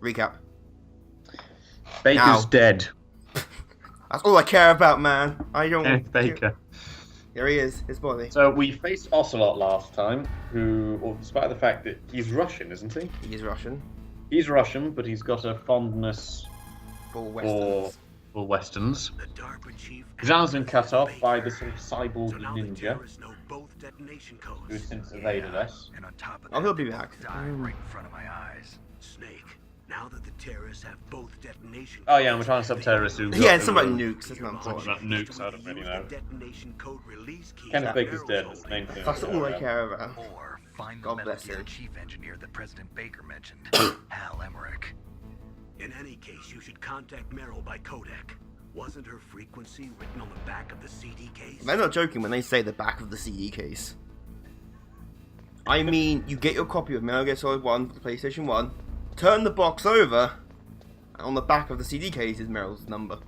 Recap. Baker's dead. That's all I care about, man. I don't. Kenneth Baker. Here he is, his body. So we faced Ocelot last time, who, well, despite the fact that he's Russian, isn't he? He's Russian. He's Russian, but he's got a fondness For Westerns. for Westerns. Zhao's been cut off by the sort of cyborg ninja, who has since evaded us. Oh, he'll be back. Right in front of my eyes. Snake. Now that the terrorists have both detonation Oh yeah, and we're trying to stop terrorists who... Yeah, and something about nukes, that's not important. About nukes, I don't really know. detonation code release key. Kenneth Baker's dead, that's the main thing. That's all I care about. Or find the God Metal bless Gear him. chief engineer that President Baker mentioned, Hal Emmerich. In any case, you should contact Meryl by codec. Wasn't her frequency written on the back of the CD case? They're not joking when they say the back of the CD case. I mean, you get your copy of Metal Gear Solid 1 for the PlayStation 1, turn the box over, and on the back of the CD case is Meryl's number.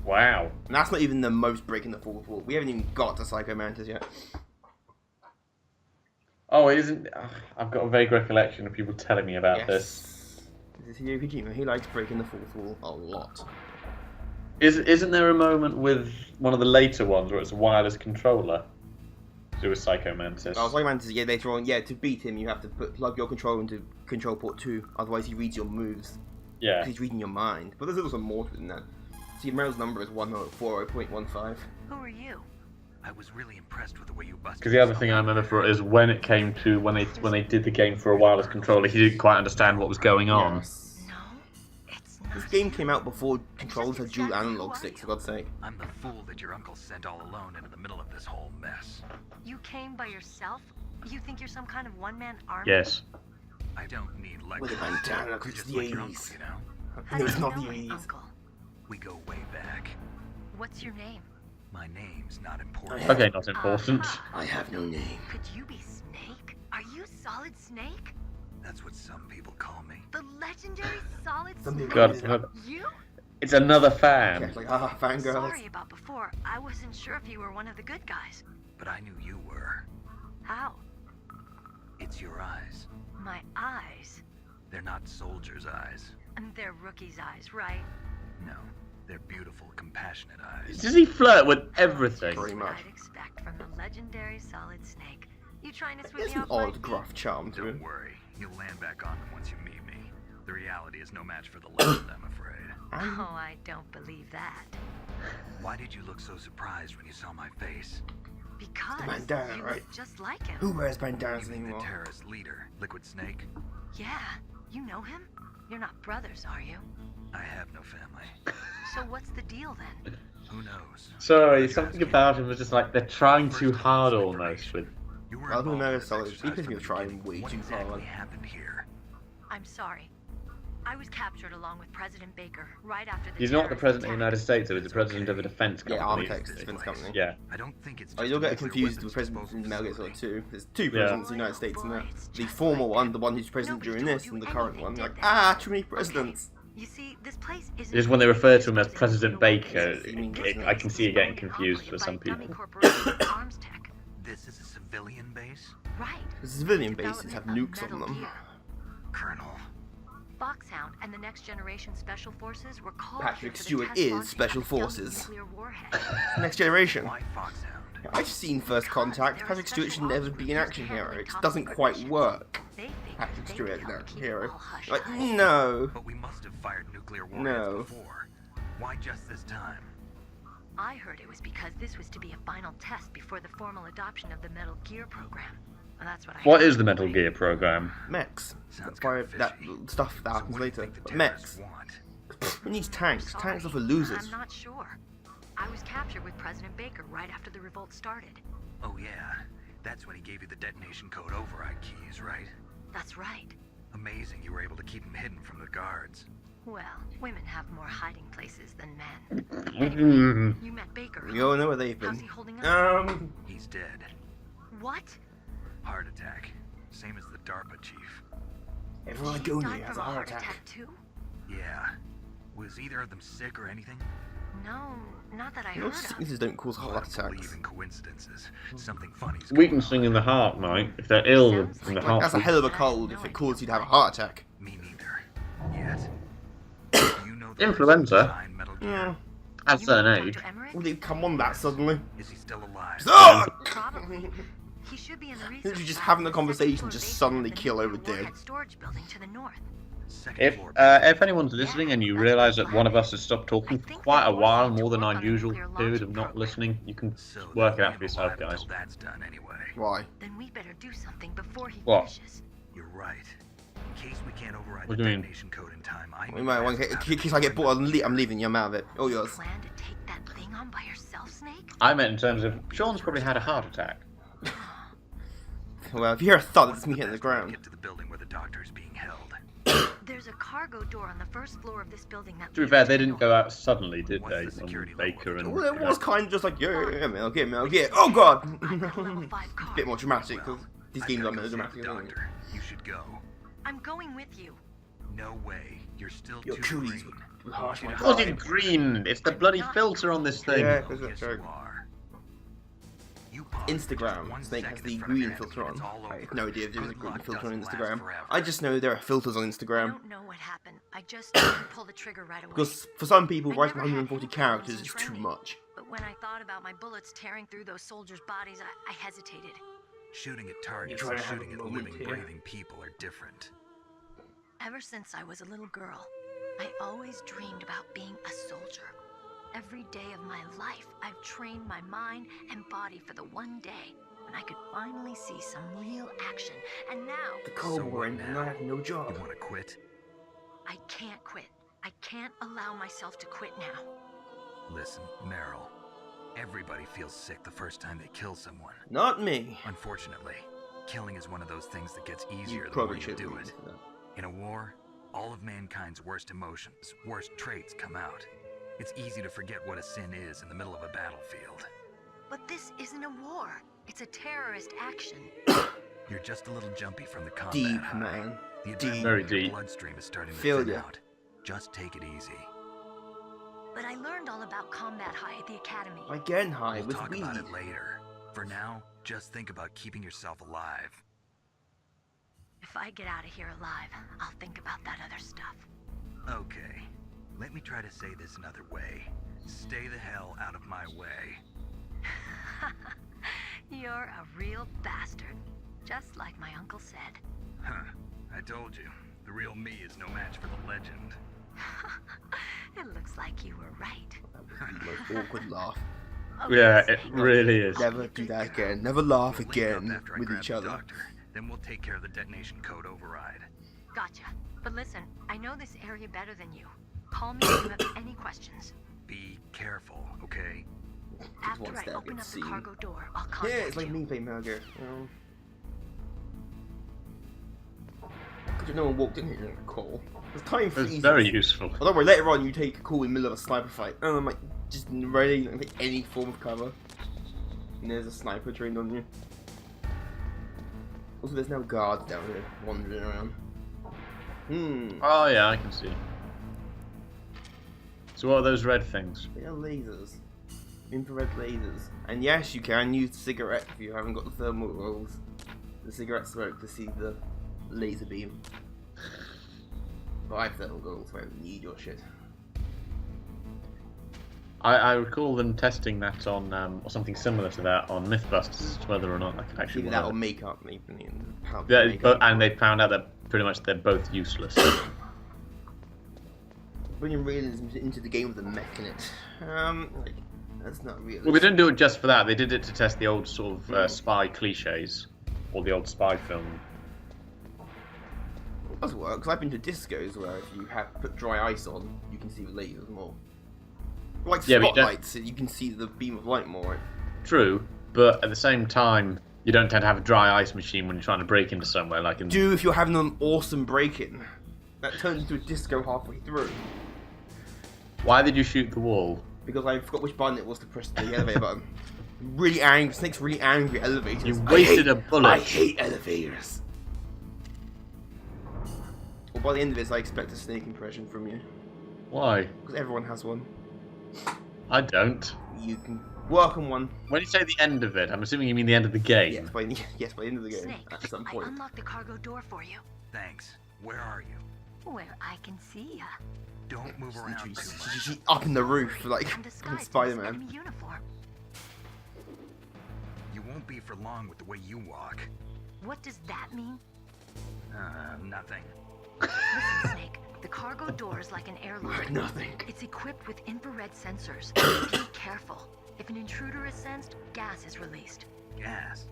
Wow. And that's not even the most breaking the fourth wall. We haven't even got to Psycho Mantis yet. Oh, it isn't... I've got a vague recollection of people telling me about this. This is Hideo Kojima. He likes breaking the fourth wall a lot. Isn't there a moment with one of the later ones where it's a wireless controller? To do with Psycho Mantis. Oh, Psycho Mantis, yeah, later on, yeah, to beat him, you have to plug your controller into control port 2, otherwise he reads your moves. Yeah. He's reading your mind. But there's also more than that. See, Meryl's number is 1040.15. Who are you? I was really impressed with the way you busted. Because the other thing I remember for it is when it came to when they did the game for a wireless controller, he didn't quite understand what was going on. Yes. No, it's not. This game came out before controllers had dual analog sticks, for God's sake. I'm the fool that your uncle sent all alone into the middle of this whole mess. You came by yourself? You think you're some kind of one-man army? Yes. I don't need With a lectures. bandana, You're 'cause it's just the like your 80s. uncle, you know? How No, do it's you not know the it, 80s. Uncle? We go way back. What's your name? My name's not important. Okay, not important. I have no name. Could you be Snake? Are you Solid Snake? That's what some people call me. The legendary Solid Some Snake? people- God, You? it's another Yeah, fan. it's like, ah, fangirls. Sorry about before. I wasn't sure if you were one of the good guys. But I knew you were. How? It's your eyes. My eyes. They're not soldiers' eyes. And they're rookie's eyes, right? No, they're beautiful, compassionate eyes. Does he flirt with everything? Pretty much. I'd expect from the legendary Solid Snake. You trying to sweep There's me an off my odd feet? gruff charm to Don't him. worry, you'll land back on them once you meet me. The reality is no match for the legend, I'm afraid. Oh, I don't believe that. Why did you look so surprised when you saw my face? Because bandana, you right? look just like him. Who wears bandanas You mean the anymore? terrorist leader, Liquid Snake? Yeah, you know him? You're not brothers, are you? I have no family. So what's the deal then? Who knows? Sorry, something about him was just like they're trying too hard almost with... You were I'll be involved in Metal this Solid. exercise He from was the trying beginning. way What too exactly hard. happened here? I'm sorry. I was captured along with President Baker right after the He's not the terrorist president of the attack. United States, though, he's the president of a defense Yeah, company. Armitex Defense Company. Yeah. I don't think it's Oh, just you'll a get nuclear confused with weapons President disposal in Metal Gear Solid facility. 2. There's two presidents of the United States in there. It's The just former like one, him. the one who's president Nobody during told this, you and the current anything, one. did Like, they? ah, too many presidents. You see, this place isn't Just when they refer to him as supposed President be a Baker, weapons. I can see it getting This confused is for owned some by a dummy people. corporation, Arms Tech. This is a civilian base? Right. The civilian bases have Development nukes of on Metal them. Gear. Colonel. Foxhound and the Next Generation Special Forces were called Patrick here for the Stewart test is launching Special of a stealth Forces. nuclear warhead. Next Generation. Why Foxhound? I've seen First Contact. Patrick Stewart should never be an action hero. It doesn't quite work. They figured Patrick they Stewart could as an help action keep it hero. all hush Like, hush. no. But we must have fired nuclear warheads No. before. Why just this time? I heard it was because this was to be a final test before the formal adoption of the Metal Gear program. And that's what I What heard. is the Metal Gear program? Mechs. Sounds That's why kinda that fishy. stuff that So happens what do you later. think the But terrorists mechs. want? Who needs tanks? Sorry, Tanks are for losers. I'm not sure. I was captured with President Baker right after the revolt started. Oh yeah, that's when he gave you the detonation code override keys, right? That's right. Amazing you were able to keep him hidden from the guards. Well, women have more hiding places than men. Mm. You met Baker. We all know where they've How's been. he holding up? He's dead. What? Heart attack. Same as the DARPA chief. Everyone He going died has from a heart attack. too? Yeah. Was either of them sick or anything? No, not that I You know, heard of. sicknesses don't cause Well, I heart don't believe attacks. in coincidences. Something funny's Weaknessing going in the heart might. If they're ill in the Like, heart. that's a hell of a cold if it causes you to have a heart attack. on. Me neither. Influenza? Design Metal Gear. Yeah. At a You certain mean age. Dr. Emmerich? Well, they come on that suddenly. Is he still alive? Ah! Probably. He should be in the Literally research just lab having in a the conversation second-floor just basement suddenly of the kill over nuclear dead. warhead storage building to the north. Second If floor. anyone's listening and you realise that one of us has stopped talking for quite a while, more than our usual period of not listening, you can So work it they'll out for be yourself, alive until guys. That's done anyway. Why? Then we better do something before he What? finishes. You're right. In case we can't override What the do you mean? detonation code in time, I We need might to want ask in about case I get bored, I'm leaving you. I'm out of it. All yours. Plan to take that thing on by yourself, Snake? I meant in terms of Sean's probably had a heart attack. Well, if you hear a thud, it's me hitting the ground. Get to the building where the doctor is being held. There's a cargo door on the first floor of this building that To be leads fair, to they the didn't north. go out suddenly, did What's they? the security On level Baker and. Well, it was kind of just like, yeah, Metal Gear. Oh god! I've got a level 5 car. Bit more dramatic, because Well, these I've games gotta are go save melodramatic. the aren't they? doctor. You should go. I'm going with you. No way. You're still Your too cooties green. with harsh my It wasn't green. It's the bloody filter on this thing. Yeah. Oh, Because yes, that's you right. are. You pause for just Instagram. 1 Snake has second the in front of green your enemy filter and on. it's all I have over. no idea if there's a Good green luck filter on doesn't last Instagram. forever. I just know there are filters on I Instagram. don't know what happened. I just didn't pull the trigger right away. Because for some people, I writing never had 140 any characters problems is in too training. much. But when I thought about my bullets tearing through those soldiers' bodies, I hesitated. Shooting at targets try and to have shooting a at moment living, here. breathing people are different. Ever since I was a little girl, I always dreamed about being a soldier. Every day of my life, I've trained my mind and body for the one day when I could finally see some real action. And now, The Cold So War what ended and now? I have no job. You want to quit? I can't quit. I can't allow myself to quit now. Listen, Meryl. Everybody feels sick the first time they kill someone. Not me. Unfortunately, killing is one of those things that gets easier You the more probably you should do it. In a war, all of mankind's worst emotions, worst traits come out. It's easy to forget what a sin is in the middle of a battlefield. But this isn't a war. It's a terrorist action. You're just a little jumpy from the combat Deep, high. man. The Deep. adrenaline Very in your deep. bloodstream is starting to Feel thin ya. out. Just take it easy. But I learned all about combat high at the academy. Again, high We'll with talk weed. about it later. For now, just think about keeping yourself alive. If I get out of here alive, I'll think about that other stuff. Okay, let me try to say this another way. Stay the hell out of my way. You're a real bastard. Just like my uncle said. Huh, I told you. The real me is no match for the legend. It looks like you were right. That was the most awkward laugh. Okay, Yeah, it Snake. really is. Never do that again. Never laugh We'll link up again after I with grab each the other. Doctor. Then we'll take care of the detonation code override. Gotcha. But listen, I know this area better than you. Call me if you have any questions. Be careful, okay? After one I step open gets up the seen. cargo door, I'll Yeah, contact it's like you. me playing Metal Gear. Because no one walked in here during a call. The time It's freezes. very useful. Oh, don't worry, later on you take a call in the middle of a sniper fight. And I'm like, just ready to take any form of cover. And there's a sniper trained on you. Also, there's no guards down here wandering around. Oh yeah, I can see. So what are those red things? They are lasers. Infrared lasers. And yes, you can use the cigarette if you haven't got the thermal rolls. The cigarette smoke to see the laser beam. But I have thermal goggles, so I don't need your shit. I recall them testing that on, or something similar to that on Mythbusters, as to whether or not that could actually Either work. that or makeup, maybe. Yeah, and they found out that pretty much they're both useless. Bringing realism into the game with a mech in it. Like, that's not realistic. Well, they didn't do it just for that. They did it to test the old sort of spy cliches, or the old spy film. It does work, because I've been to discos where if you have put dry ice on, you can see the lasers more. Like Yeah, but you don't- spotlights, you can see the beam of light more. True, but at the same time, you don't tend to have a dry ice machine when you're trying to break into somewhere. Like in Do if you're having an awesome break-in. That turns into a disco halfway through. Why did you shoot the wall? Because I forgot which button it was to press the elevator button. Really angry. Snake's really angry at elevators. You I wasted hate- a bullet. I hate elevators. Well, by the end of this, I expect a Snake impression from you. Why? Because everyone has one. I don't. You can work on one. When you say the end of it, I'm assuming you mean the end of the game. Yes, by the end of the game. Snake, At some I point. unlocked the cargo door for you. Thanks. Where are you? Where I can see ya. Don't move around too much. She's up in the roof like I'm disguised in this Spider-Man. enemy uniform. You won't be for long with the way you walk. What does that mean? Nothing. Listen, Snake. The cargo door is like an airlock. Nothing. It's equipped with infrared sensors. Be careful. If an intruder is sensed, gas is released. Gas.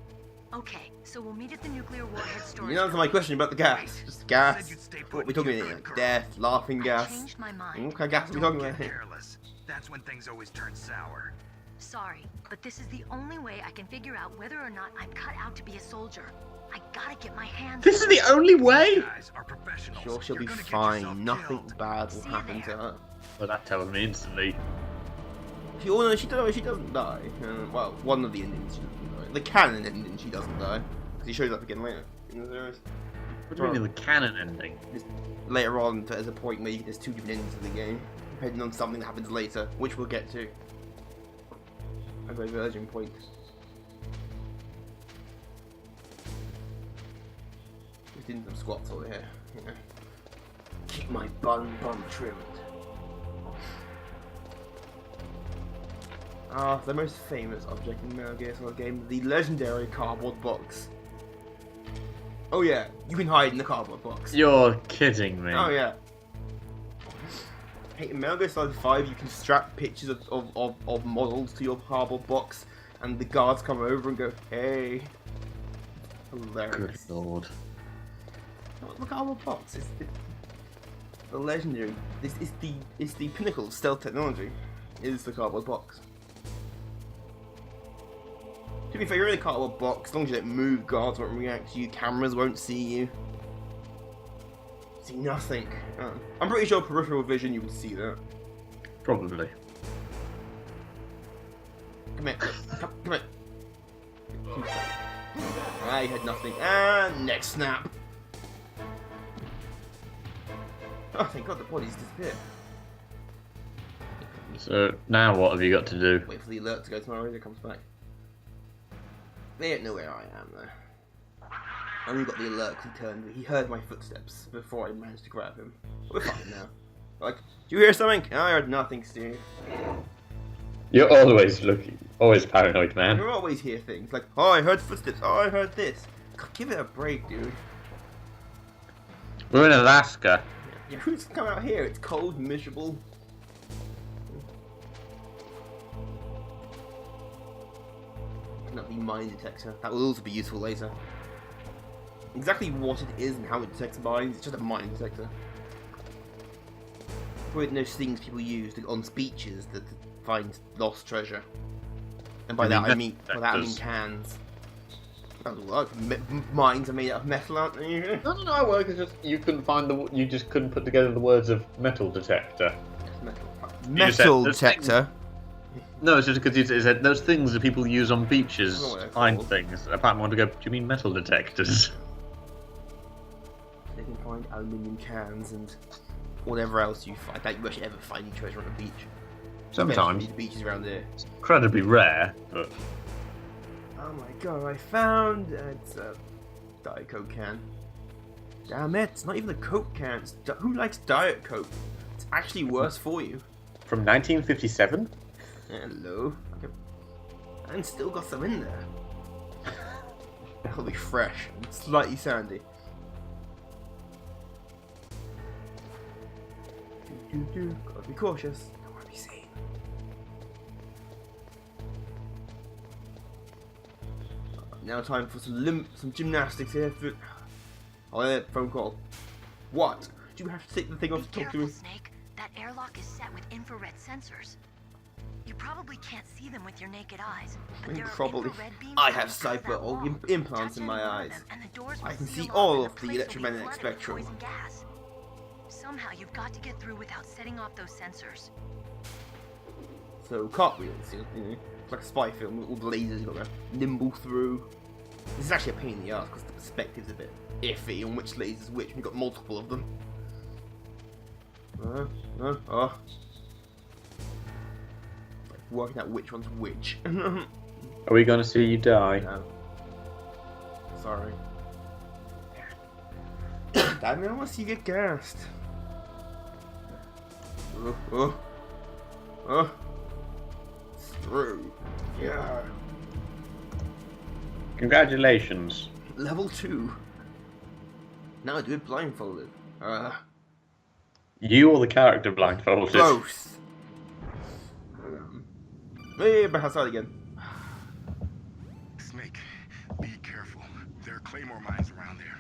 Okay, so we'll meet at the nuclear warhead storage. You answer my question about the gas. Just gas. Said you'd stay put What are we with talking your about? friend, girl. Death, laughing I gas. changed my mind. What kind of gas are we Don't talking get about here? careless. That's when things always turn sour. Sorry, but this is the only way I can figure out whether or not I'm cut out to be a soldier. I gotta get my hands. This is the only way? Guys are professionals. Sure, she'll You're be gonna get fine. yourself Nothing killed. bad will See you happen to there. her. Well, that tells me instantly. She, oh no, she doesn't die. Well, one of the endings she doesn't die. The canon ending she doesn't die. Because he shows up again later in the series. What do you mean in the canon ending? Later on, there's a point where there's two different endings of the game, depending on something that happens later, which we'll get to. A very virgin point. Just doing some squats over here. You know. Keep my bum trimmed. Ah, the most famous object in Metal Gear Solid game, the legendary cardboard box. Oh yeah, you can hide in the cardboard box. You're kidding me. Oh yeah. Hey, in Metal Gear Solid 5, you can strap pictures of models to your cardboard box, and the guards come over and go, "Hey." Good Hilarious. lord. The cardboard box is the legendary. This is the pinnacle of stealth technology. Is the cardboard box. To be fair, you're in a cardboard box. As long as you don't move, guards won't react to you. Cameras won't see you. See nothing. I'm pretty sure peripheral vision you would see that. Probably. Come here. Come here. I had nothing. And next snap. Oh, thank God the body's disappeared. So, now what have you got to do? Wait for the alert to go to my radio comes back. They don't know where I am though. I only got the alert because he heard my footsteps before I managed to grab him. We're fine now. Like, do you hear something? I heard nothing, Steve. You're always paranoid, man. You always hear things like, oh, I heard footsteps. Oh, I heard this. God, give it a break, dude. We're in Alaska. Yeah, who's come out here? It's cold, miserable. Not the mine detector. That will also be useful later. Exactly what it is and how it detects mines, it's just a mine detector. Probably those things people use on beaches that find lost treasure. And by You that mean I mean detectors? cans. Oh, look, mines are made out of metal, aren't they? No, well, it's just you couldn't find you just couldn't put together the words of metal detector. Metal there's detector. No, it's just because you said those things that people use on beaches Oh, they're find called. things. Apparently, I want to go. Do you mean metal detectors? They can find aluminium cans and whatever else you find. I doubt you actually ever find any treasure on a beach. Sometimes. The beaches around here. Incredibly rare, but Oh my God! I found it's a Diet Coke can. Damn it! It's not even a Coke can. Who likes Diet Coke? It's actually worse for you. from 1957. Hello. Okay. And still got some in there. That'll be fresh and slightly sandy. Gotta be cautious. Don't want to be seen. Now time for some gymnastics here. Oh, yeah, phone call. What? Do you have to take the thing off to Be talk to careful, me? Snake. That airlock is set with infrared sensors. You probably can't see them with your naked eyes, but there are Probably. infrared beams I coming have out of that cyber or wall. implants Touch in my any one of eyes. them, and the doors I will can seal see off all and of the place will be electromagnetic flooded with spectrum. poison gas. Somehow you've got to get through without setting off those sensors. So cartwheels, you know, it's like a spy film with all the lasers you've got to nimble through. This is actually a pain in the ass because the perspective's a bit iffy on which laser's which. We've got multiple of them. Oh. Like working out which one's which. No. Are we going to see you die? Sorry. Damn it, I want to see you get gassed. Through. Yeah. Congratulations. Level 2. Now do it blindfolded. You or the character blindfolded? Both. Maybe back outside again. Snake, be careful. There are claymore mines around there.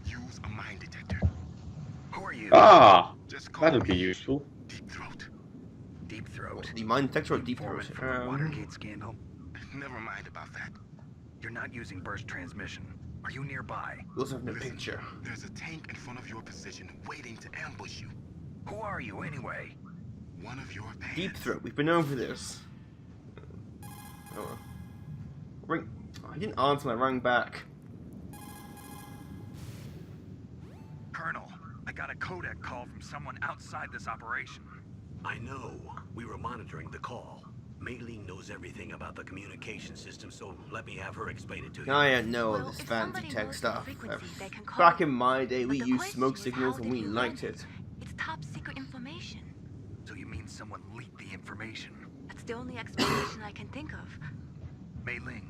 Use a mine detector. Who are you? Ah, Just call that'll me be useful. Deep Throat. Deep Throat. The mine detector or deep throat? Informant from the Watergate scandal. Never mind about that. You're not using burst transmission. Are you nearby? We also have no Listen, picture. There's a tank in front of your position waiting to ambush you. Who are you anyway? One of your bands. Deep throat. We've been over this. Oh. Ring. I didn't answer. I rang back. Colonel, I got a Kodak call from someone outside this operation. I know. We were monitoring the call. Mei Ling knows everything about the communication system, so let me have her explain it to you. I don't know all Well, this if fancy somebody tech knows the stuff. frequency, they can call Back it. in my day, But we the used question smoke is, signals how and did we you liked learn it. It's top secret information. So you mean someone leaked the information? That's the only explanation I can think of. Mei Ling,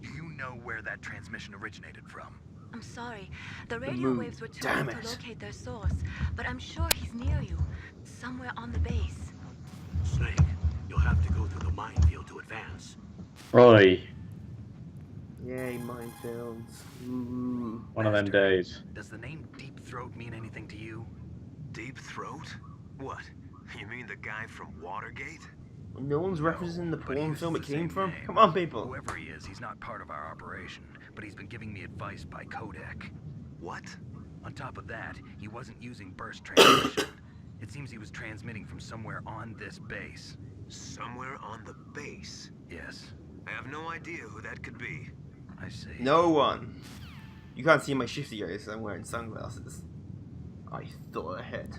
do you know where that transmission originated from? I'm sorry. The radio moon. waves were too Damn weak to it. locate their source, but I'm sure he's near you, somewhere on the base. Snake, you'll have to go through the minefield to advance. Roy, Yay, minefields. Ooh. one of them days. Does the name Deep Throat mean anything to you? Deep Throat? What? You mean the guy from Watergate? No one's referencing the But he porn uses film it the came same from? name. Come on, people. Whoever he is, he's not part of our operation, but he's been giving me advice by Kodak. What? On top of that, he wasn't using burst transmission. It seems he was transmitting from somewhere on this base. Somewhere on the base. Yes, I have no idea who that could be. I see. No one. You can't see my shifty eyes, so I'm wearing sunglasses. I thought ahead.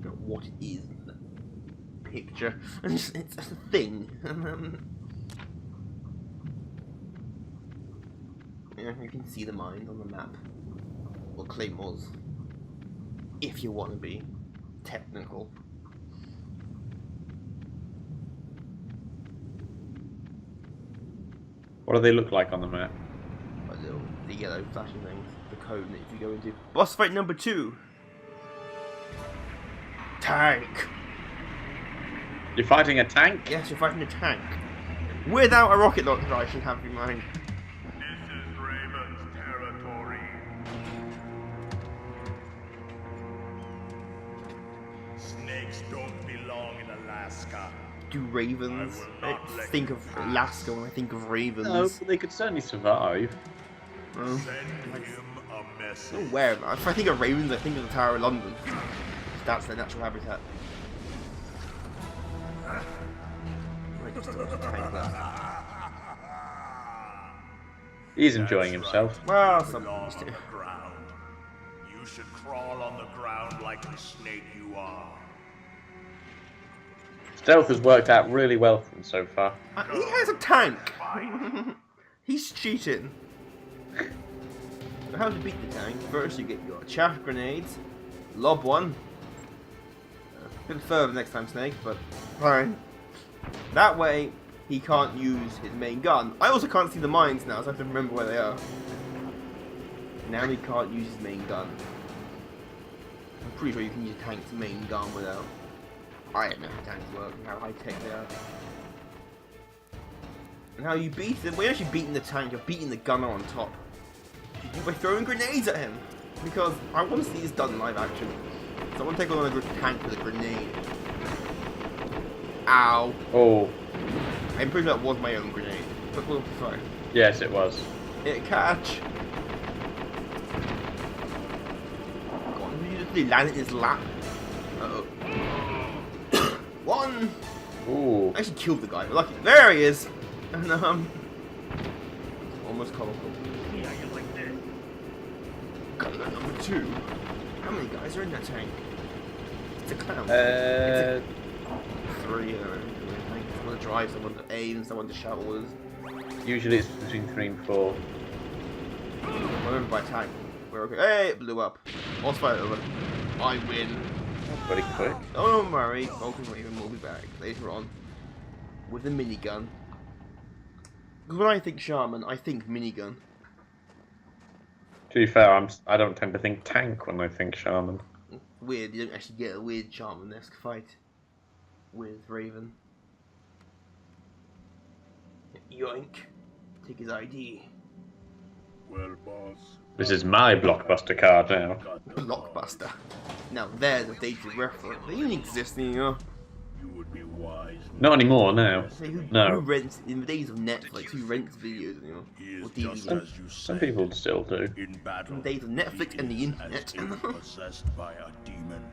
Not what it is in the picture. It's a thing. Yeah, you can see the mine on the map. Or claymores. If you want to be technical. What do they look like on the map? The yellow flashing things. The code that if you go into. Boss fight number 2. Tank. You're fighting a tank? Yes, you're fighting a tank. Without a rocket launcher, I should have in mind. This is Raymond's territory. Snakes don't belong in Alaska. Do ravens? I will not I let think you of pass. Alaska when I think of ravens. No, but they could certainly survive. Oh. Send him a message. I'm aware of it. If I think of ravens, I think of the Tower of London. That's their natural habitat. Right, just a little tank left. He's enjoying himself. Well, Belong some on used to. the ground. You should crawl on the ground like the snake you are. Stealth has worked out really well for him so far. He has a tank! He's cheating. So how to beat the tank? First you get your chaff grenades, lob one. A bit further next time, Snake, but fine. That way he can't use his main gun. I also can't see the mines now, so I have to remember where they are. Now he can't use his main gun. I'm pretty sure you can use a tank's main gun without. I don't know how tanks work and how high tech they are. And how you beat them? Well, you're actually beating the tank, you're beating the gunner on top. You by throwing grenades at him. Because I want to see this done in live action. So I want to take on a tank with a grenade. Ow. Oh, I'm pretty sure that was my own grenade. But we'll be fine. yes, it was. Hit catch. Go on, did you just land in his lap? Uh-oh. One! Ooh. I actually killed the guy. Lucky. There he is! And, almost comical. Yeah, you like this. Gunner number 2. How many guys are in that tank? It's a clown. Uh, 3, I don't know. Someone to drive, someone to aim, someone to shout orders. usually it's between 3 and 4. We're over by tank. We're okay. Hey, it blew up. Let's fight over. I win. Pretty quick. Oh, don't worry. Vulcan Raven will be back later on with a minigun. Because when I think Shaman, I think minigun. To be fair, I don't tend to think tank when I think Shaman. Weird, you don't actually get a weird Shaman-esque fight with Raven. Yoink. Take his ID. Well, boss. This is my blockbuster card now. Blockbuster. Now there's a dated reference. They even exist anymore. You would be wise. Not anymore now. Say, who No. rents, in the days of Netflix, who rents videos anymore? He Or is just DVDs? as you Some said. people still do. In battle, In the days of Netflix he and the is internet. as if possessed by a demon,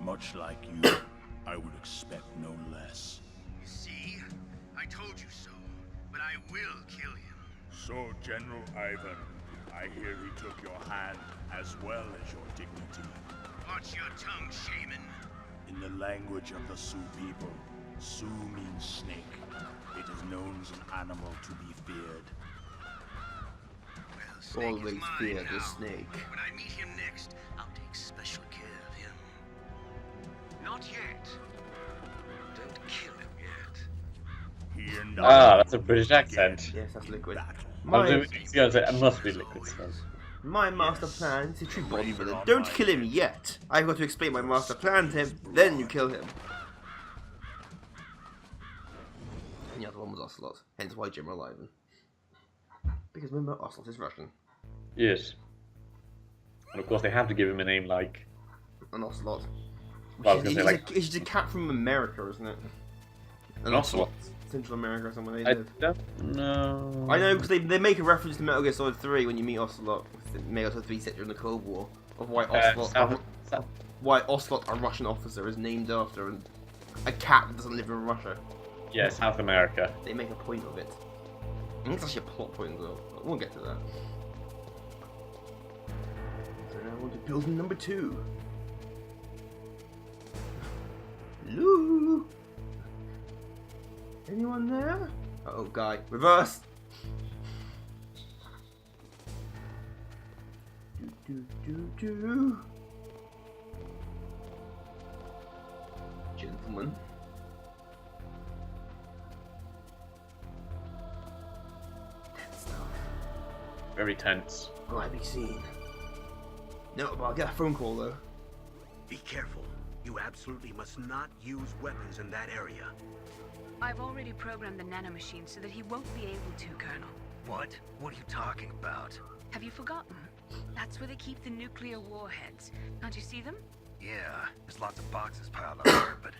much like you. I would expect no less. See? I told you so. But I will kill him. So, General Ivan, I hear he took your hand as well as your dignity. Watch your tongue, shaman. In the language of the Sioux people, Sioux means snake. It is known as an animal to be feared. Well, Snake is Always mine fear now. the snake. When I meet him next, I'll take special care of him. Not yet. Don't kill him yet. He and Ah, I that's a British accent. Yes, that's Liquid. battle. I was My, going to say, it must be Liquid Sun. my master plan is to treat Bond villain. Don't kill him yet. I've got to explain my master plan to him, then you kill him. And the other one was Ocelot, hence why General Ivan. Because remember, Ocelot is Russian. Yes. And of course they have to give him a name like... An Ocelot. Well, I was gonna say, like- It's just a cat from America, isn't it? An Ocelot? Central America or somewhere they I live. don't know. I know, because they make a reference to Metal Gear Solid 3 when you meet Ocelot. Metal Gear Solid 3 set during the Cold War. Of why Ocelot, why Ocelot, a Russian officer, is named after a cat that doesn't live in Russia. Yeah, South America. They make a point of it. And it's actually a plot point as well, but we'll get to that. So now on to building number 2. Hello? Anyone there? Uh-oh, guy. Reverse! Do. Gentlemen. Tense stuff. Very tense. Will I be seen? No, but I'll get a phone call though. Be careful. You absolutely must not use weapons in that area. I've already programmed the nanomachine so that he won't be able to, Colonel. What? What are you talking about? Have you forgotten? That's where they keep the nuclear warheads. Can't you see them? Yeah, there's lots of boxes piled up there, but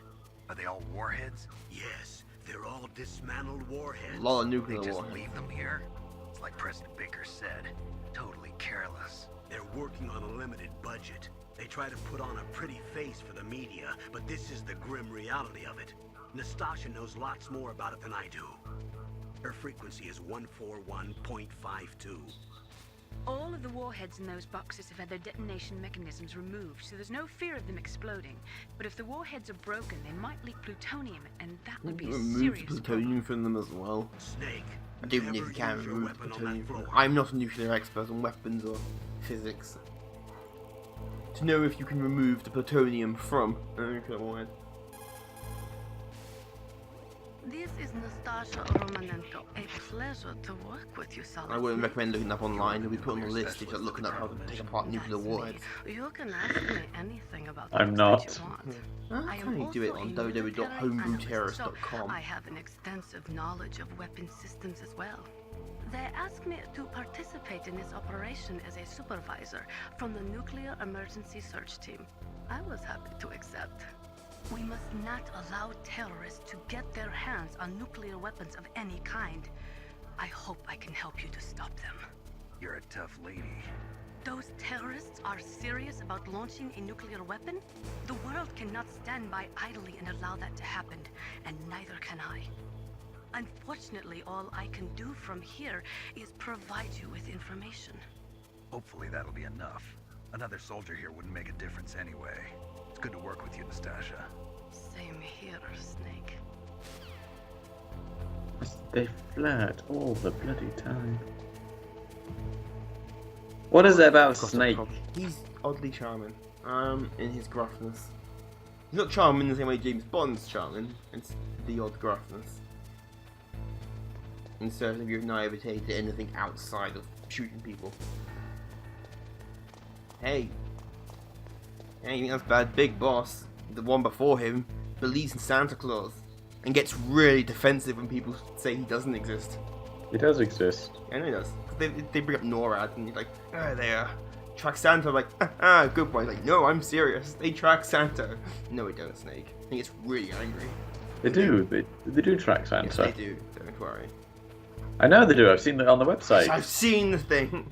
are they all warheads? Yes, they're all dismantled warheads. A lot of They nuclear just war. leave them here? It's like President Baker said, totally careless. They're working on a limited budget. They try to put on a pretty face for the media, but this is the grim reality of it. Nastasha knows lots more about it than I do. Her frequency is 141.52. All of the warheads in those boxes have had their detonation mechanisms removed, so there's no fear of them exploding. But if the warheads are broken, they might leak plutonium, and that would be a Remove serious plutonium problem. from them as well. Snake, I do think never you can use your remove weapon on plutonium that from them. floor. I'm not a nuclear expert on weapons or physics. To know if you can remove the plutonium from a nuclear warhead. This is Nastasha Romanenko. A pleasure to work with you, Solomon. I wouldn't recommend looking up online. It'll be put on the list if you're looking up how to take apart nuclear That's me. warheads. You can ask me anything about I'm things not. that you want. Huh? I Can am you do it also on a military www.homebrewterrorist.com. so I have an extensive knowledge of weapon systems as well. They asked me to participate in this operation as a supervisor from the Nuclear Emergency Search Team. I was happy to accept. We must not allow terrorists to get their hands on nuclear weapons of any kind. I hope I can help you to stop them. You're a tough lady. Those terrorists are serious about launching a nuclear weapon? The world cannot stand by idly and allow that to happen, and neither can I. Unfortunately, all I can do from here is provide you with information. Hopefully that'll be enough. Another soldier here wouldn't make a difference anyway. It's good to work with you, Nastasha. Same here, Snake. They flirt all the bloody time. What is it about Got a Snake? problem. He's oddly charming. In his gruffness. He's not charming in the same way James Bond's charming. It's the odd gruffness. And certainly of your naivete to anything outside of shooting people. Hey. Anything that's bad, Big Boss, the one before him, believes in Santa Claus. And gets really defensive when people say he doesn't exist. He does exist. Yeah, I know he does. They bring up NORAD and he's like, oh, they track Santa. I'm like, good boy. Like, no, I'm serious. They track Santa. No, they don't, Snake. I think it's really angry. They do. They do track Santa. Yes, they do. Don't worry. I know they do. I've seen it on the website. I've seen the thing.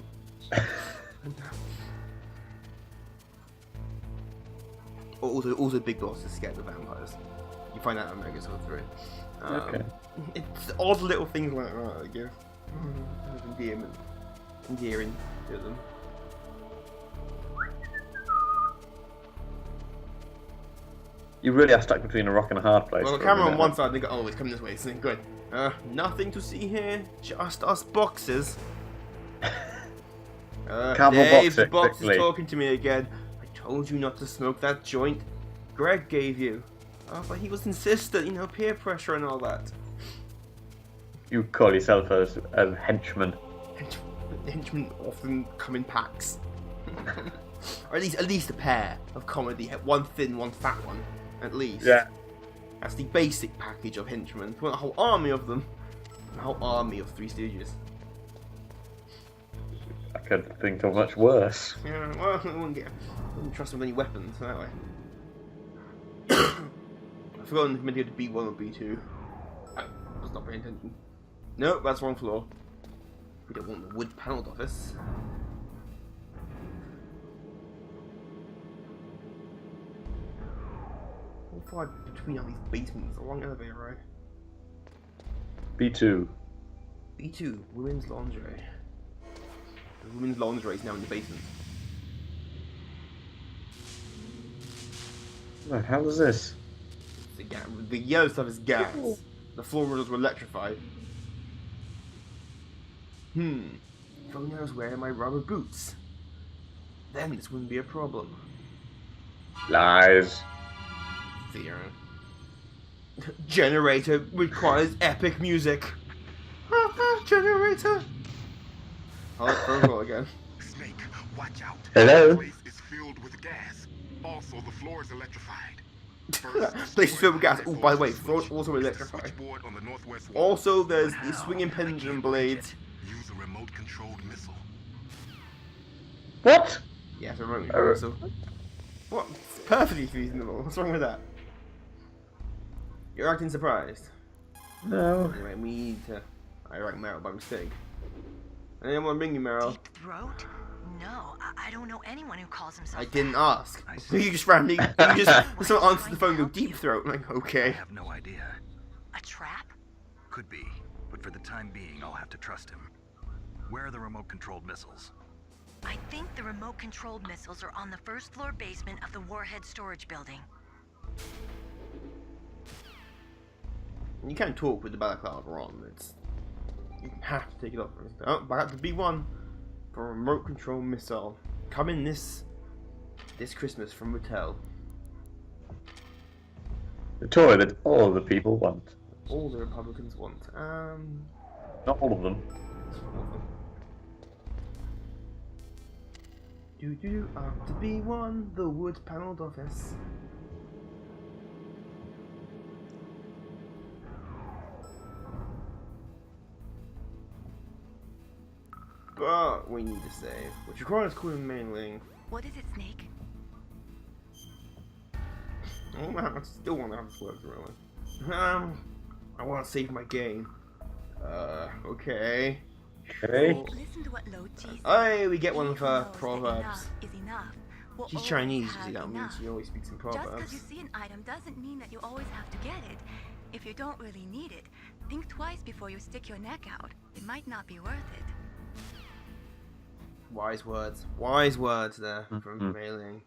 Also, Big Boss is scared of vampires. You find out Omega Soul 3. Okay. It's odd little things like that, I guess. Endearing to them. You really are stuck between a rock and a hard place. Well, the camera on one side, they go, oh, it's coming this way, so good. Nothing to see here, just us boxes. Dave, the box is talking to me again. I told you not to smoke that joint Greg gave you. Oh, but he was insistent, you know, peer pressure and all that. You call yourself a henchman. Henchmen often come in packs. Or at least a pair of comedy. One thin, one fat one. At least. Yeah. That's the basic package of henchmen. If you want a whole army of them, a whole army of Three Stooges. I could think of much worse. Yeah, well, I wouldn't trust them with any weapons that way. I've forgotten if maybe to B1 or B2. I was not paying attention. No, that's wrong floor. We don't want the wood panelled office. How far between all these basements? A long elevator ride. B2. B2, women's lingerie. The women's lingerie is now in the basement. What the hell is this? The yellow stuff is gas. The floor models were electrified. If only I was wearing my rubber boots. Then this wouldn't be a problem. Lies. Theory. Generator requires epic music. Generator. I'll let phone call again. Snake, watch out. Hello? The place is filled with gas. Also, the floor is electrified. Place is filled with gas. Oh, by the way, floor is also electrified. Also, there's the swinging pendulum blades. Use a remote-controlled missile. What? Yes, a remote-controlled missile. What? It's perfectly reasonable. What's wrong with that? You're acting surprised. No. Anyway, we need to. I rang Meryl by mistake. I didn't want to ring you, Meryl. Deep Throat? No, I don't know anyone who calls himself. I didn't ask. You just randomly. You just someone answered the phone and go Deep Throat. I'm like, okay. I have no idea. A trap? Could be, but for the time being, I'll have to trust him. Where are the remote-controlled missiles? I think the remote-controlled missiles are on the first floor basement of the Warhead storage building. You can't talk with the balaclava on. You have to take it off. Oh, back up to B1 for a remote control missile. Coming this Christmas from Mattel. The toy that all the people want. All the Republicans want. Not all of them. Up to B1, the wood panelled office. But we need to save, which requires calling main link. What is it, Snake? Oh man, I still want to have this work really. I want to save my game. Okay. Okay. Listen to what Lo Chi Hey, we get one of her says. proverbs. Enough is enough. We'll She's always Chinese, you have see, that means enough. she always speaks in Just because proverbs. you see an item doesn't mean that you always have to get it. If you don't really need it, think twice before you stick your neck out. It might not be worth it. Wise words there from Mei Ling.